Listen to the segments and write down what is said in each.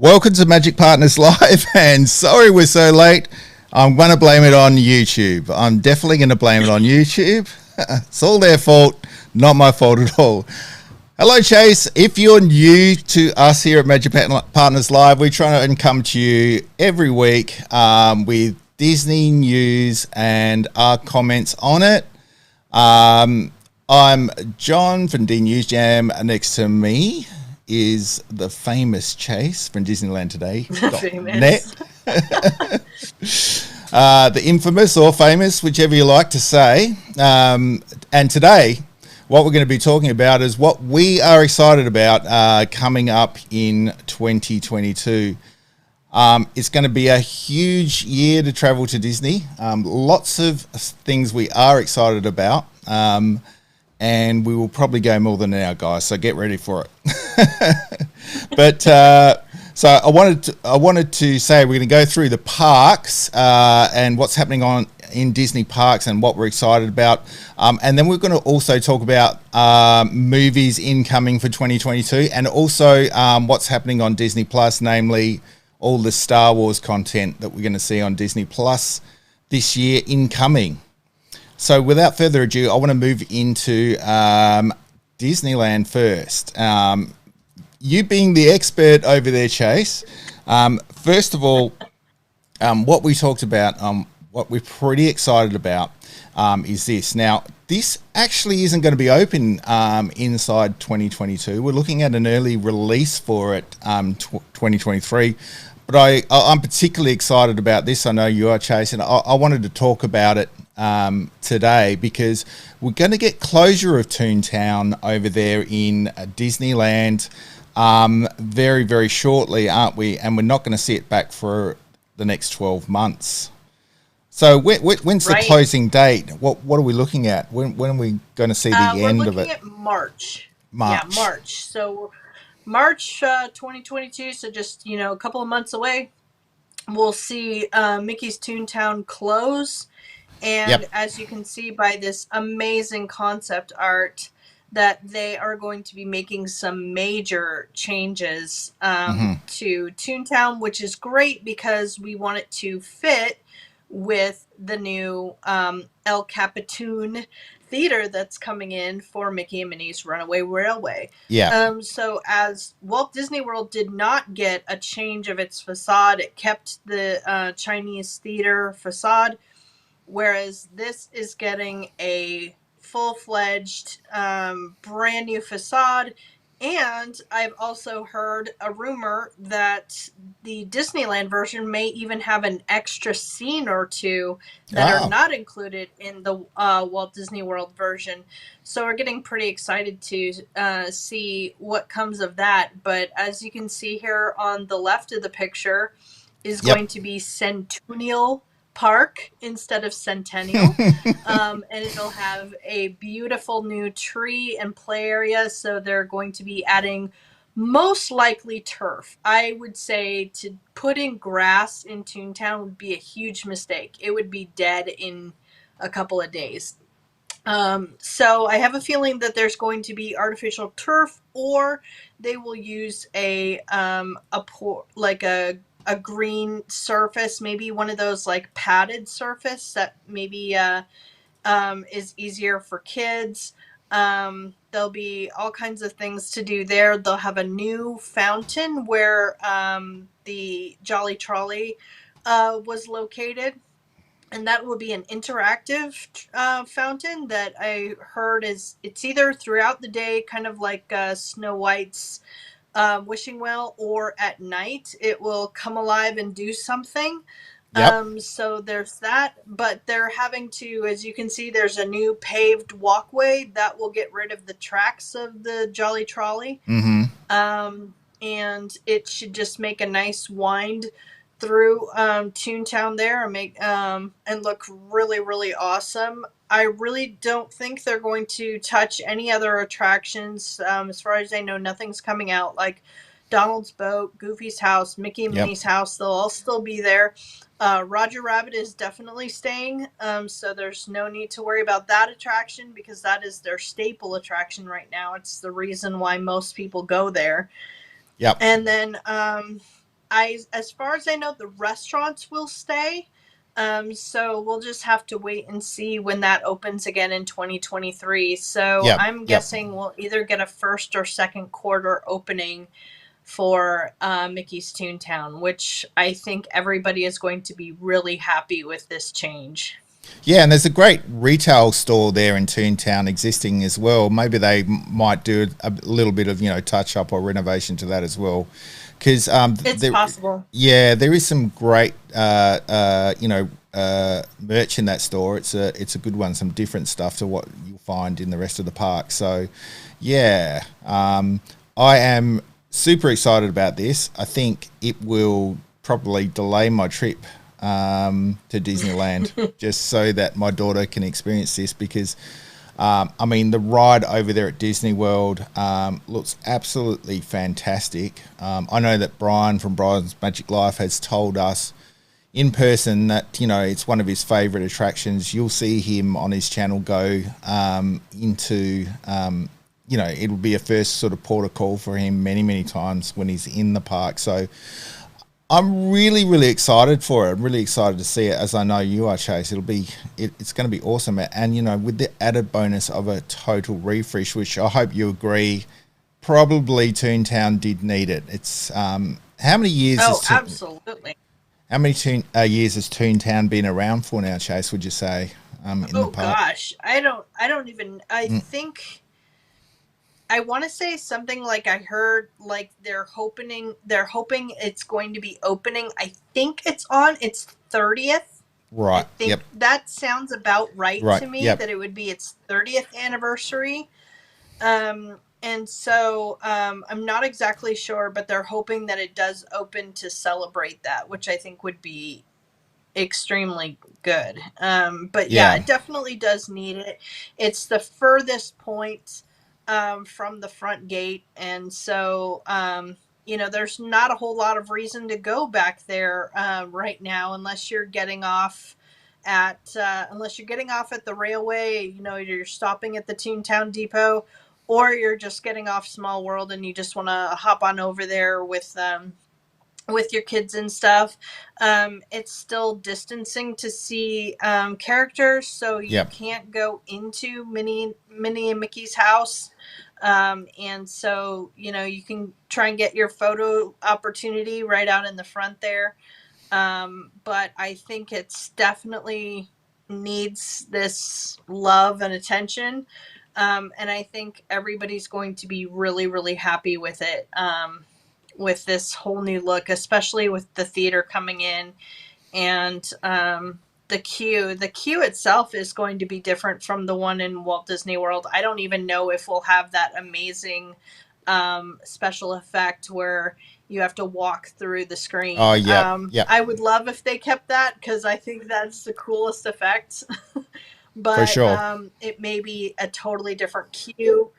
Welcome to Magic Partners Live, and sorry we're so late. I'm going to blame it on YouTube. I'm definitely going to blame it on YouTube. It's all their fault, not my fault at all. Hello, Chase. If you're new to us here at Magic Partners Live, we try to come to you every week with Disney news and our comments on it. I'm John from D News Jam. Next to me is the famous Chase from Disneyland Today. Famous. The infamous or famous, whichever you like to say. And today, what we're going to be talking about is what we are excited about coming up in 2022. It's going to be a huge year to travel to Disney. Lots of things we are excited about. And we will probably go more than an hour, guys. So get ready for it. But so I wanted to say we're going to go through the parks and what's happening in Disney parks and what we're excited about. And then we're going to also talk about movies incoming for 2022 and also what's happening on Disney Plus, namely all the Star Wars content that we're going to see on Disney Plus this year incoming. So without further ado, I want to move into Disneyland first. You being the expert over there, Chase, first of all, what we talked about, what we're pretty excited about is this. Now, this actually isn't going to be open inside 2022. We're looking at an early release for it, 2023. But I'm particularly excited about this. I know you are, Chase, and I wanted to talk about it today because we're going to get closure of Toontown over there in Disneyland very, very shortly, aren't we? And we're not going to see it back for the next 12 months. So when's the closing date? What are we looking at? When are we going to see the end of it? We're looking at March. March. Yeah, March. So March 2022, so just, a couple of months away, we'll see Mickey's Toontown close. And as you can see by this amazing concept art, that they are going to be making some major changes to Toontown, which is great because we want it to fit with the new El Capitan theater that's coming in for Mickey and Minnie's Runaway Railway. Yeah. So as Walt Disney World did not get a change of its facade, it kept the Chinese theater facade, whereas this is getting a full-fledged brand new facade. And I've also heard a rumor that the Disneyland version may even have an extra scene or two that are not included in the Walt Disney World version. So we're getting pretty excited to see what comes of that. But as you can see here on the left of the picture is going to be Centennial Park instead of Centennial. And it'll have a beautiful new tree and play area. So they're going to be adding most likely turf. I would say to put in grass in Toontown would be a huge mistake. It would be dead in a couple of days. So I have a feeling that there's going to be artificial turf, or they will use a green surface, maybe one of those like padded surface that maybe is easier for kids. There'll be all kinds of things to do there. They'll have a new fountain where the Jolly Trolley was located. And that will be an interactive fountain that I heard it's either throughout the day, kind of like Snow White's wishing well, or at night it will come alive and do something. So there's that, but they're having to, as you can see, there's a new paved walkway that will get rid of the tracks of the Jolly Trolley. And it should just make a nice wind through Toontown there and make and look really, really awesome. I really don't think they're going to touch any other attractions. As far as I know, nothing's coming out, like Donald's Boat, Goofy's House, Mickey and Minnie's House. They'll all still be there. Roger Rabbit is definitely staying, so there's no need to worry about that attraction because that is their staple attraction right now. It's the reason why most people go there. And then as far as I know, the restaurants will stay. So we'll just have to wait and see when that opens again in 2023. So Yep, I'm yep. guessing we'll either get a first or second quarter opening for Mickey's Toontown, which I think everybody is going to be really happy with this change. Yeah, and there's a great retail store there in Toontown existing as well. Maybe they might do a little bit of touch up or renovation to that as well, because It's there, possible. yeah, there is some great merch in that store. It's a good one, some different stuff to what you'll find in the rest of the park. So, yeah, I am super excited about this. I think it will probably delay my trip to Disneyland just so that my daughter can experience this because I mean the ride over there at Disney World looks absolutely fantastic. I know that Bryan from Bryan's Magic Life has told us in person that it's one of his favourite attractions. You'll see him on his channel go into it'll be a first sort of port of call for him many times when he's in the park. So I'm really, really excited for it. I'm really excited to see it, as I know you are, Chase. It's going to be awesome, and with the added bonus of a total refresh, which I hope you agree, probably Toontown did need it. It's how many years Oh, absolutely. how many years has Toontown been around for now, Chase? Would you say in the Oh park? gosh, I don't even. I Mm, think I want to say something like I heard like they're hoping it's going to be opening. I think it's on its 30th. I right. Yep. think that sounds about right Right. to me, Yep. that it would be its 30th anniversary. And so I'm not exactly sure, but they're hoping that it does open to celebrate that, which I think would be extremely good. But yeah, Yeah. it definitely does need it. It's the furthest point from the front gate, and so there's not a whole lot of reason to go back there right now, unless you're getting off at the railway. You're stopping at the Toontown Depot, or you're just getting off Small World and you just want to hop on over there with your kids and stuff. It's still distancing to see characters, so you Yep. can't go into Minnie and Mickey's house. And so you can try and get your photo opportunity right out in the front there. But I think it's definitely needs this love and attention. And I think everybody's going to be really, really happy with it. With this whole new look, especially with the theater coming in, and the queue itself is going to be different from the one in Walt Disney World. I don't even know if we'll have that amazing special effect where you have to walk through the Oh, screen. yep. Yep. I would love if they kept that, because I think that's the coolest effect. For But sure. it may be a totally different queue,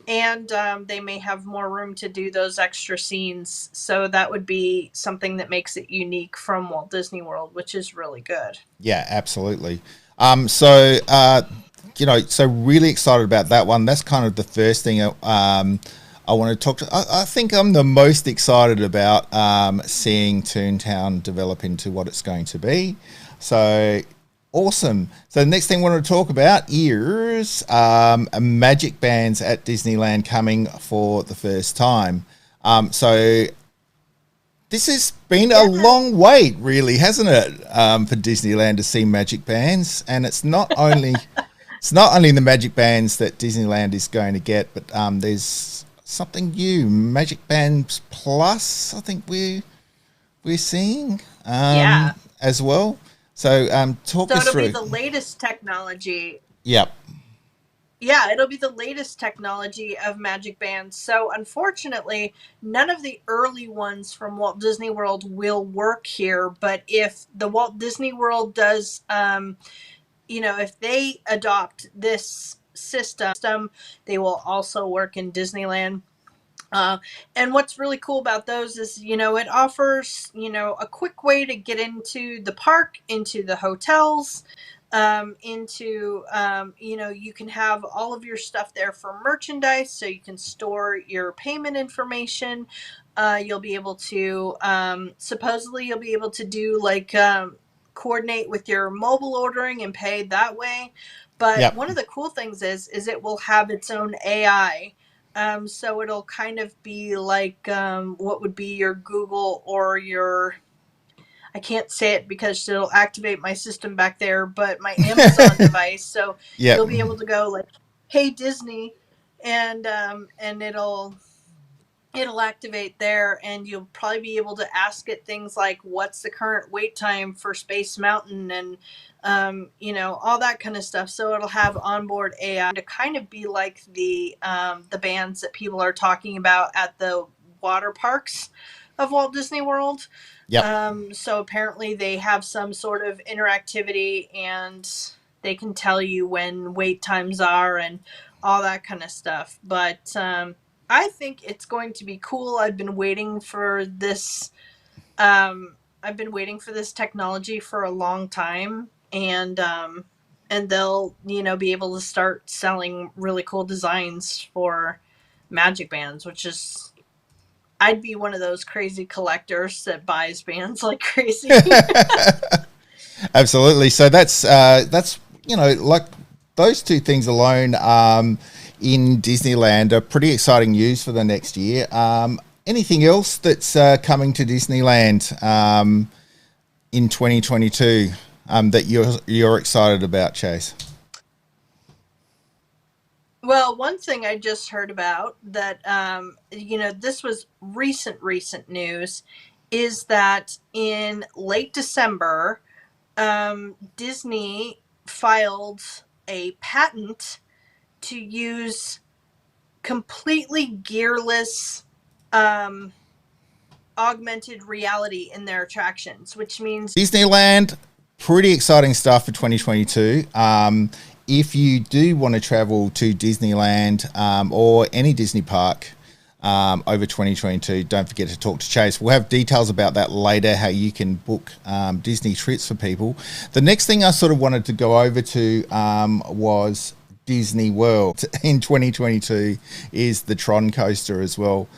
and they may have more room to do those extra scenes. So that would be something that makes it unique from Walt Disney World, which is really good. Yeah, absolutely. So so really excited about that one. That's kind of the first thing I want to talk to. I think I'm the most excited about seeing Toontown develop into what it's going to be. So awesome. So the next thing I want to talk about is magic bands at Disneyland coming for the first time. So this has been a Yeah. long wait, really, hasn't it, for Disneyland to see magic bands? And it's not only the magic bands that Disneyland is going to get, but there's something new, Magic Bands Plus. I think we're seeing Yeah. as well. So talk So us it'll be through. the latest technology. Yep. Yeah, it'll be the latest technology of Magic Bands. So unfortunately, none of the early ones from Walt Disney World will work here. But if the Walt Disney World does, if they adopt this system, they will also work in Disneyland. Uh, and what's really cool about those is, it offers, a quick way to get into the park, into the hotels. into, you can have all of your stuff there for merchandise, so you can store your payment information. You'll be able to, supposedly you'll be able to do like, coordinate with your mobile ordering and pay that way. But Yep. one of the cool things is it will have its own AI. So it'll kind of be like, what would be your Google or your, I can't say it because it'll activate my system back there, but my Amazon device. So Yep. you'll be able to go like, "Hey Disney," and it'll activate there, and you'll probably be able to ask it things like, "What's the current wait time for Space Mountain?" and all that kind of stuff. So it'll have onboard AI to kind of be like the bands that people are talking about at the water parks of Walt Disney World. Yep. So apparently they have some sort of interactivity, and they can tell you when wait times are and all that kind of stuff. But I think it's going to be cool. I've been waiting for this. I've been waiting for this technology for a long time, and they'll be able to start selling really cool designs for magic bands, which is, I'd be one of those crazy collectors that buys bands like crazy. Absolutely. So that's like those two things alone in Disneyland are pretty exciting news for the next year. Anything else that's coming to Disneyland in 2022 that you're excited about, Chase? Well, one thing I just heard about that, this was recent news, is that in late December, Disney filed a patent to use completely gearless augmented reality in their attractions, which means Disneyland, pretty exciting stuff for 2022. If you do want to travel to Disneyland or any Disney park over 2022, don't forget to talk to Chase. We'll have details about that later, how you can book Disney trips for people. The next thing I sort of wanted to go over to was Disney World in 2022 is the Tron coaster as well.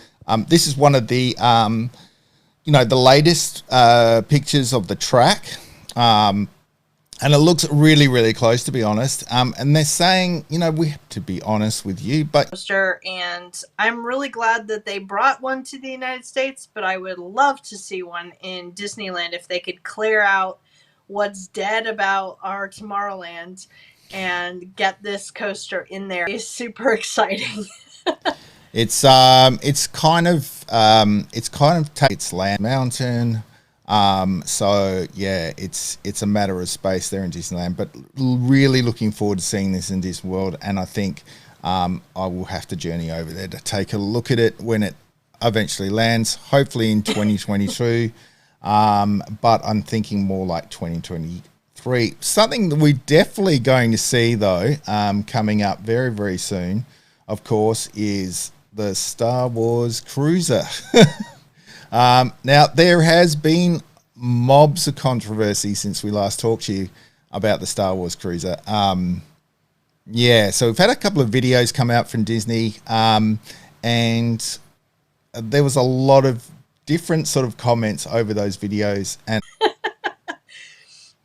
This is one of the the latest pictures of the track. And it looks really, really close, to be honest. And they're saying, we have to be honest with you, but coaster, and I'm really glad that they brought one to the United States, but I would love to see one in Disneyland if they could clear out what's dead about our Tomorrowland and get this coaster in there. It's super exciting. it's kind of it's Land Mountain. So yeah, it's a matter of space there in Disneyland, but really looking forward to seeing this in Disney World. And I think I will have to journey over there to take a look at it when it eventually lands, hopefully in 2022. But I'm thinking more like 2023. Something that we're definitely going to see though, coming up very, very soon, of course, is the Star Wars Cruiser. Now, there has been mobs of controversy since we last talked to you about the Star Wars Cruiser. So we've had a couple of videos come out from Disney, and there was a lot of different sort of comments over those videos. And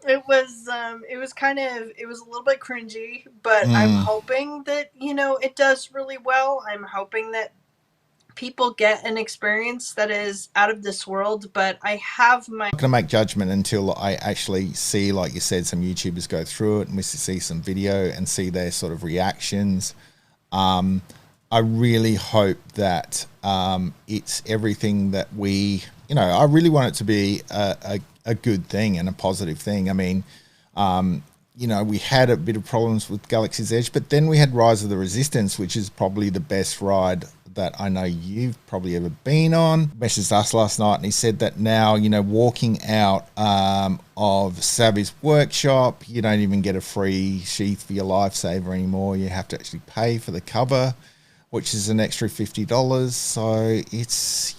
it was a little bit cringy, but I'm hoping that, it does really well. I'm hoping that people get an experience that is out of this world, but I have my... I'm not going to make judgment until I actually see, like you said, some YouTubers go through it and we see some video and see their sort of reactions. I really hope that it's everything that we, I really want it to be a good thing and a positive thing. I mean, we had a bit of problems with Galaxy's Edge, but then we had Rise of the Resistance, which is probably the best ride that I know you've probably ever been on. Messaged us last night and he said that now, walking out of Savvy's workshop, you don't even get a free sheath for your lifesaver anymore. You have to actually pay for the cover, which is an extra $50. So it's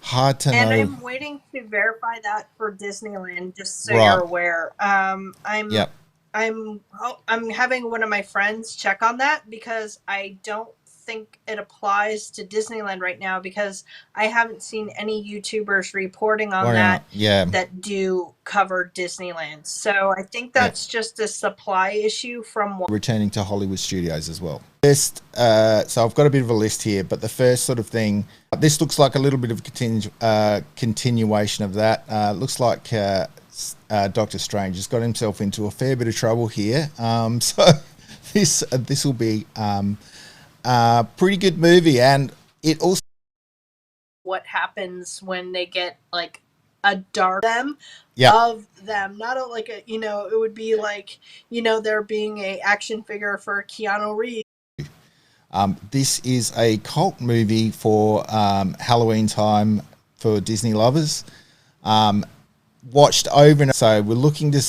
Hard to And know. I'm waiting to verify that for Disneyland, just so Right. you're aware. Yep. I'm having one of my friends check on that because I don't think it applies to Disneyland right now because I haven't seen any YouTubers reporting on Worrying on. that Yeah. that do cover Disneyland. So I think Yeah. that's just a supply issue from what. Returning to Hollywood studios as well. First, so I've got a bit of a list here, but the first sort of thing, this looks like a little bit of a continuation of that. Looks like Doctor Strange has got himself into a fair bit of trouble here. So this will be a pretty good movie, and it also What happens when they get like a dark them yeah. of them, not a, like a, it would be like, there being a action figure for Keanu Reeves. This is a cult movie for Halloween time for Disney lovers. Watched over and so we're looking to